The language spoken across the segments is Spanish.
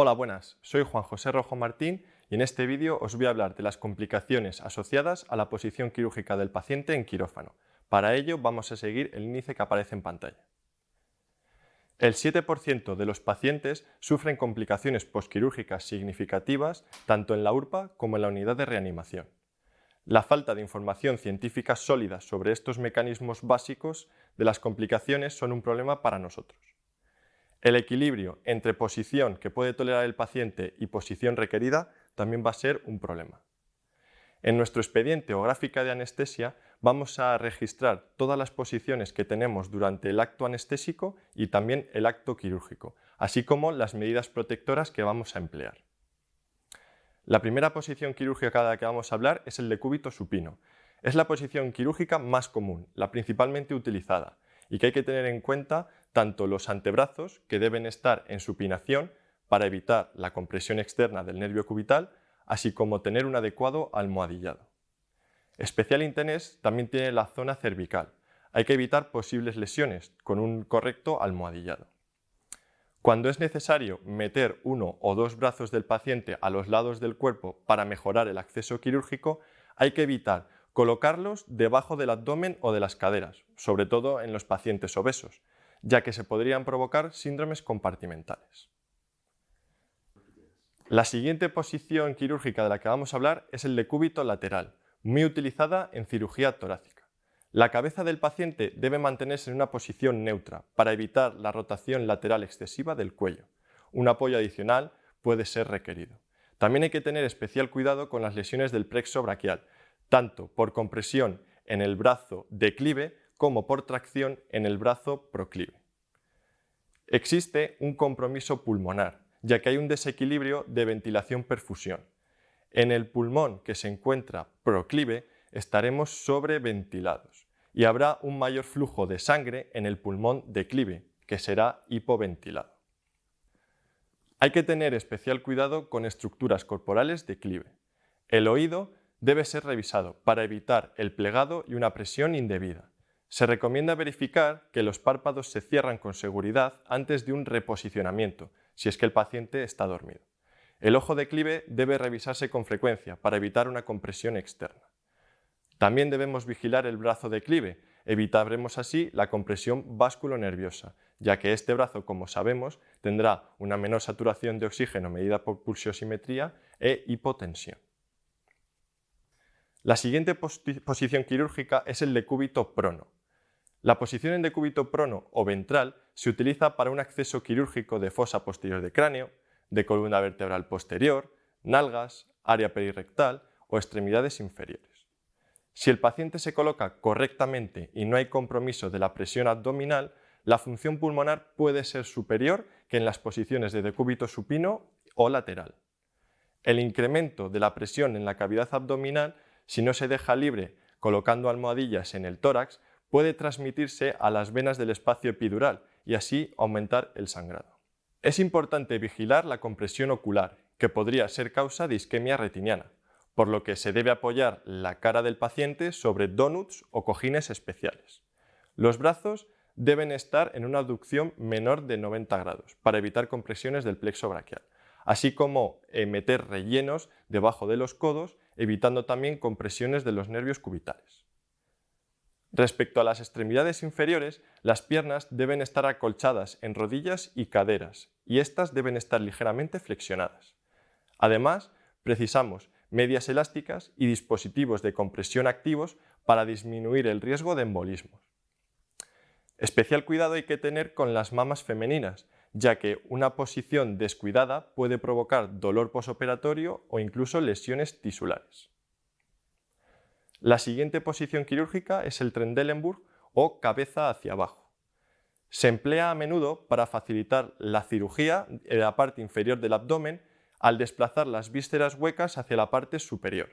Hola, buenas. Soy Juan José Rojo Martín y en este vídeo os voy a hablar de las complicaciones asociadas a la posición quirúrgica del paciente en quirófano. Para ello vamos a seguir el índice que aparece en pantalla. El 7% de los pacientes sufren complicaciones posquirúrgicas significativas tanto en la URPA como en la unidad de reanimación. La falta de información científica sólida sobre estos mecanismos básicos de las complicaciones son un problema para nosotros. El equilibrio entre posición que puede tolerar el paciente y posición requerida también va a ser un problema. En nuestro expediente o gráfica de anestesia vamos a registrar todas las posiciones que tenemos durante el acto anestésico y también el acto quirúrgico, así como las medidas protectoras que vamos a emplear. La primera posición quirúrgica de la que vamos a hablar es el decúbito supino. Es la posición quirúrgica más común, la principalmente utilizada, y que hay que tener en cuenta tanto los antebrazos, que deben estar en supinación para evitar la compresión externa del nervio cubital, así como tener un adecuado almohadillado. Especial interés también tiene la zona cervical. Hay que evitar posibles lesiones con un correcto almohadillado. Cuando es necesario meter uno o dos brazos del paciente a los lados del cuerpo para mejorar el acceso quirúrgico, hay que evitar colocarlos debajo del abdomen o de las caderas, sobre todo en los pacientes obesos, ya que se podrían provocar síndromes compartimentales. La siguiente posición quirúrgica de la que vamos a hablar es el decúbito lateral, muy utilizada en cirugía torácica. La cabeza del paciente debe mantenerse en una posición neutra para evitar la rotación lateral excesiva del cuello. Un apoyo adicional puede ser requerido. También hay que tener especial cuidado con las lesiones del plexo braquial, tanto por compresión en el brazo declive como por tracción en el brazo proclive. Existe un compromiso pulmonar, ya que hay un desequilibrio de ventilación-perfusión. En el pulmón que se encuentra proclive estaremos sobreventilados y habrá un mayor flujo de sangre en el pulmón declive, que será hipoventilado. Hay que tener especial cuidado con estructuras corporales declive. El oído debe ser revisado para evitar el plegado y una presión indebida. Se recomienda verificar que los párpados se cierran con seguridad antes de un reposicionamiento, si es que el paciente está dormido. El ojo declive debe revisarse con frecuencia para evitar una compresión externa. También debemos vigilar el brazo declive, evitaremos así la compresión vasculonerviosa, ya que este brazo, como sabemos, tendrá una menor saturación de oxígeno medida por pulsiosimetría e hipotensión. La siguiente posición quirúrgica es el decúbito prono. La posición en decúbito prono o ventral se utiliza para un acceso quirúrgico de fosa posterior de cráneo, de columna vertebral posterior, nalgas, área perirectal o extremidades inferiores. Si el paciente se coloca correctamente y no hay compromiso de la presión abdominal, la función pulmonar puede ser superior que en las posiciones de decúbito supino o lateral. El incremento de la presión en la cavidad abdominal, si no se deja libre colocando almohadillas en el tórax, puede transmitirse a las venas del espacio epidural y así aumentar el sangrado. Es importante vigilar la compresión ocular, que podría ser causa de isquemia retiniana, por lo que se debe apoyar la cara del paciente sobre donuts o cojines especiales. Los brazos deben estar en una abducción menor de 90 grados para evitar compresiones del plexo braquial, así como meter rellenos debajo de los codos, evitando también compresiones de los nervios cubitales. Respecto a las extremidades inferiores, las piernas deben estar acolchadas en rodillas y caderas, y estas deben estar ligeramente flexionadas. Además, precisamos medias elásticas y dispositivos de compresión activos para disminuir el riesgo de embolismos. Especial cuidado hay que tener con las mamas femeninas, ya que una posición descuidada puede provocar dolor posoperatorio o incluso lesiones tisulares. La siguiente posición quirúrgica es el Trendelenburg o cabeza hacia abajo. Se emplea a menudo para facilitar la cirugía en la parte inferior del abdomen al desplazar las vísceras huecas hacia la parte superior.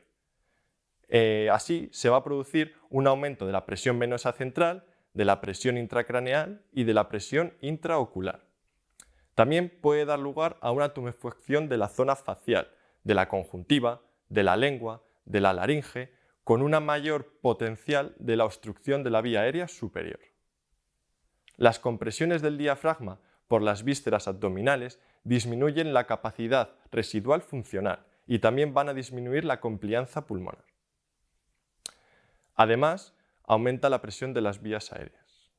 Así se va a producir un aumento de la presión venosa central, de la presión intracraneal y de la presión intraocular. También puede dar lugar a una tumefacción de la zona facial, de la conjuntiva, de la lengua, de la laringe, con una mayor potencial de la obstrucción de la vía aérea superior. Las compresiones del diafragma por las vísceras abdominales disminuyen la capacidad residual funcional y también van a disminuir la complianza pulmonar. Además, aumenta la presión de las vías aéreas.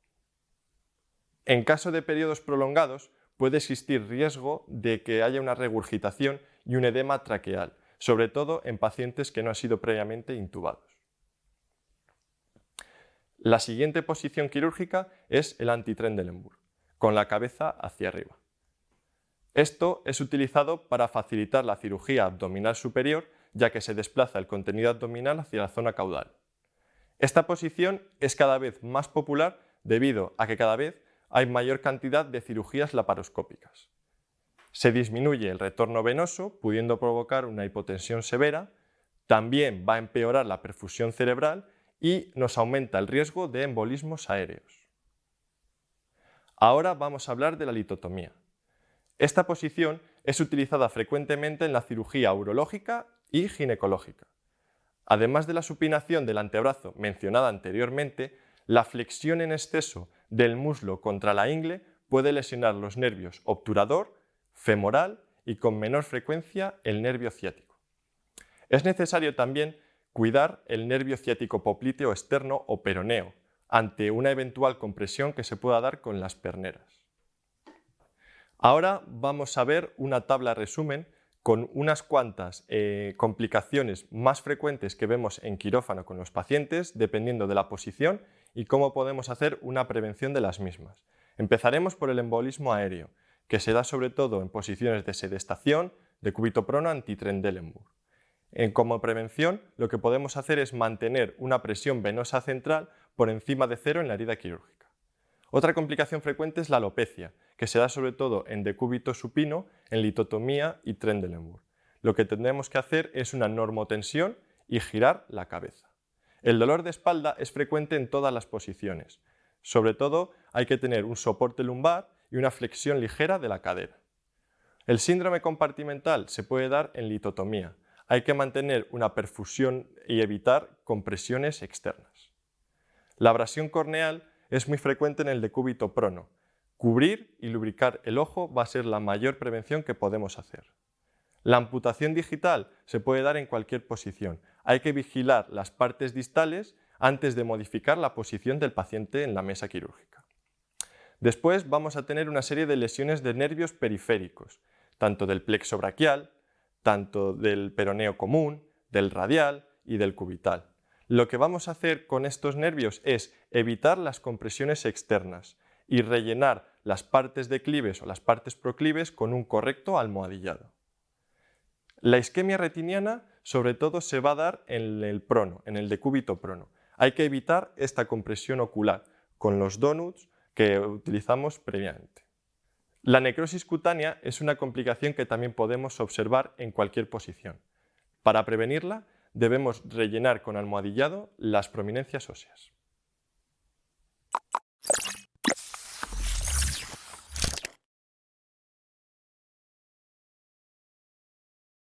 En caso de periodos prolongados, puede existir riesgo de que haya una regurgitación y un edema traqueal, sobre todo en pacientes que no han sido previamente intubados. La siguiente posición quirúrgica es el anti-Trendelenburg, con la cabeza hacia arriba. Esto es utilizado para facilitar la cirugía abdominal superior, ya que se desplaza el contenido abdominal hacia la zona caudal. Esta posición es cada vez más popular debido a que cada vez hay mayor cantidad de cirugías laparoscópicas. Se disminuye el retorno venoso, pudiendo provocar una hipotensión severa, también va a empeorar la perfusión cerebral y nos aumenta el riesgo de embolismos aéreos. Ahora vamos a hablar de la litotomía. Esta posición es utilizada frecuentemente en la cirugía urológica y ginecológica. Además de la supinación del antebrazo mencionada anteriormente, la flexión en exceso del muslo contra la ingle puede lesionar los nervios obturador, femoral y con menor frecuencia el nervio ciático. Es necesario también cuidar el nervio ciático popliteo externo o peroneo ante una eventual compresión que se pueda dar con las perneras. Ahora vamos a ver una tabla resumen con unas cuantas complicaciones más frecuentes que vemos en quirófano con los pacientes, dependiendo de la posición y cómo podemos hacer una prevención de las mismas. Empezaremos por el embolismo aéreo, que se da sobre todo en posiciones de sedestación, decúbito prono, anti-Trendelenburg. Como prevención, lo que podemos hacer es mantener una presión venosa central por encima de 0 en la herida quirúrgica. Otra complicación frecuente es la alopecia, que se da sobre todo en decúbito supino, en litotomía y Trendelenburg. Lo que tendremos que hacer es una normotensión y girar la cabeza. El dolor de espalda es frecuente en todas las posiciones. Sobre todo hay que tener un soporte lumbar y una flexión ligera de la cadera. El síndrome compartimental se puede dar en litotomía. Hay que mantener una perfusión y evitar compresiones externas. La abrasión corneal es muy frecuente en el decúbito prono. Cubrir y lubricar el ojo va a ser la mayor prevención que podemos hacer. La amputación digital se puede dar en cualquier posición. Hay que vigilar las partes distales antes de modificar la posición del paciente en la mesa quirúrgica. Después vamos a tener una serie de lesiones de nervios periféricos, tanto del plexo braquial, tanto del peroneo común, del radial y del cubital. Lo que vamos a hacer con estos nervios es evitar las compresiones externas y rellenar las partes declives o las partes proclives con un correcto almohadillado. La isquemia retiniana sobre todo se va a dar en el prono, en el decúbito prono. Hay que evitar esta compresión ocular con los donuts que utilizamos previamente. La necrosis cutánea es una complicación que también podemos observar en cualquier posición. Para prevenirla, debemos rellenar con almohadillado las prominencias óseas.